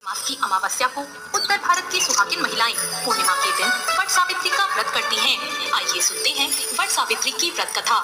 मास की अमावस्या को उत्तर भारत की सुहागिन महिलाएं पूर्णिमा के दिन वट सावित्री का व्रत करती हैं। आइए सुनते हैं वट सावित्री की व्रत कथा।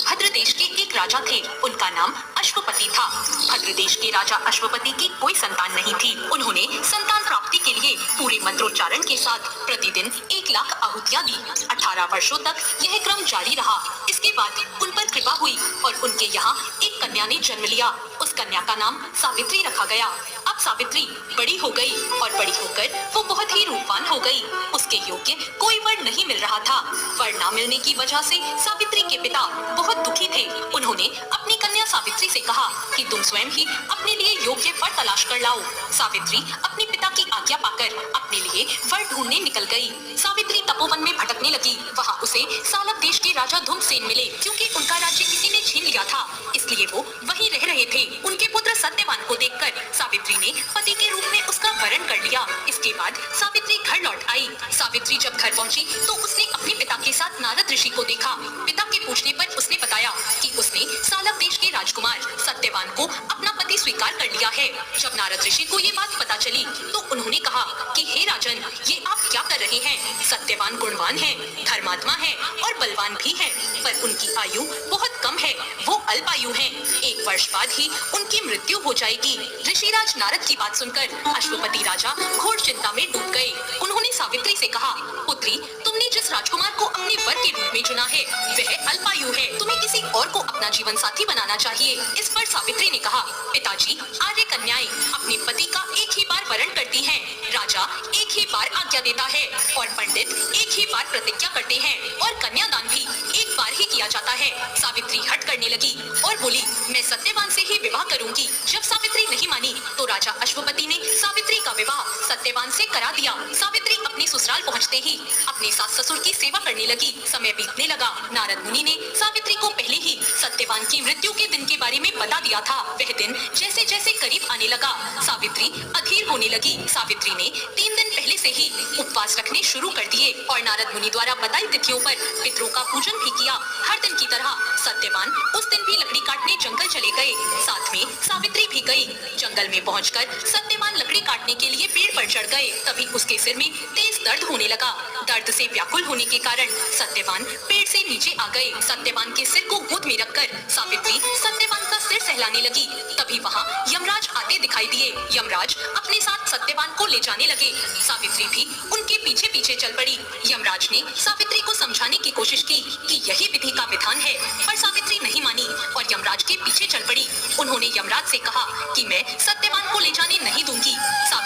भद्र देश के एक राजा थे, उनका नाम अश्वपति था। भद्र देश के राजा अश्वपति की कोई संतान नहीं थी। उन्होंने संतान प्राप्ति के लिए पूरे मंत्रोच्चारण के साथ प्रतिदिन 1,00,000 आहुतियां दी। 18 वर्षों तक यह क्रम जारी रहा। इसके बाद उन पर कृपा हुई और उनके यहाँ एक कन्या ने जन्म लिया। उस कन्या का नाम सावित्री रखा गया। अब सावित्री बड़ी हो गई और बड़ी होकर वो बहुत ही रूपवान हो गई। उसके योग्य कोई वर नहीं मिल रहा था। वर न मिलने की वजह से सावित्री के पिता बहुत दुखी थे। उन्होंने अपनी कन्या सावित्री से कहा कि तुम स्वयं ही अपने लिए योग्य वर तलाश कर लाओ। सावित्री अपने पिता की आज्ञा पाकर अपने लिए वर ढूंढने निकल गई। सावित्री तपोवन में भटकने लगी। वहाँ उसे सालक देश के राजा धूमसेन मिले। क्योंकि उनका राज्य किसी ने छीन लिया था, इसलिए वो वहीं रह रहे थे। उनके पुत्र सत्यवान को देखकर सावित्री ने पति के रूप में उसका वरण कर लिया। इसके बाद सावित्री घर लौट आई। सावित्री जब घर पहुंची तो उसने अपने पिता के साथ नारद ऋषि को देखा। पिता के पूछने पर उसने बताया कि उसने सालक देश के राजकुमार सत्यवान को अपना पति स्वीकार कर लिया है। जब नारद ऋषि को ये बात पता चली तो उन्होंने कहा कि हे राजन, ये आप क्या कर रहे हैं? सत्यवान गुणवान है, धर्मात्मा है और बलवान भी है, पर उनकी आयु बहुत कम है। वो अल्पायु है। 1 वर्ष बाद ही उनकी मृत्यु हो जाएगी। ऋषिराज नारद की बात सुनकर अश्वपति राजा घोर चिंता में डूब गए। उन्होंने सावित्री से कहा, पुत्री, तुमने जिस राजकुमार को अपने वर के रूप में चुना है वह अल्पायु है। तुम्हें किसी और को अपना जीवन साथी बनाना चाहिए। इस पर सावित्री ने कहा, पिताजी, आर्य कन्याएं अपने पति का एक ही बार वरण करती हैं। राजा एक ही बार आज्ञा देता है और पंडित एक ही बार प्रतिज्ञा करते हैं और कन्यादान भी एक बार ही किया जाता है। सावित्री हट करने लगी और बोली, मैं सत्यवान से ही विवाह करूंगी। जब सावित्री नहीं मानी तो राजा अश्वपति ने सावित्री का विवाह सत्यवान से करा दिया। सावित्री अपने ससुराल पहुंचते ही अपने सास ससुर की सेवा करने लगी। समय बीतने लगा। नारद मुनि ने सावित्री को पहले ही सत्यवान की मृत्यु के दिन के बारे में बता दिया था। वह दिन जैसे जैसे करीब आने लगा, सावित्री अधीर होने लगी। सावित्री ने 3 दिन पहले से ही उपवास रखने शुरू कर दिए और नारद मुनि द्वारा बताई तिथियों पर पितरों का पूजन भी किया। हर दिन की तरह सत्यवान उस दिन भी लकड़ी काटने जंगल चले गए। साथ में सावित्री भी गई। जंगल में पहुंचकर सत्यवान लकड़ी काटने के लिए पेड़ पर चढ़ गए। तभी उसके सिर में तेज दर्द होने लगा। दर्द से व्याकुल होने के कारण सत्यवान पेड़ से नीचे आ गए। सत्यवान के सिर को गोद में रखकर सावित्री सत्यवान का सिर सहलाने लगी। तभी वहाँ यमराज आते दिखाई दिए। यमराज अपने साथ सत्यवान को ले जाने लगे। सावित्री भी उनके पीछे पीछे चल पड़ी। यमराज ने सावित्री को समझाने की कोशिश की कि यही विधि का विधान है, पर सावित्री नहीं मानी और यमराज के पीछे चल पड़ी। उन्होंने यमराज से कहा कि मैं सत्यवान को ले जाने नहीं दूंगी।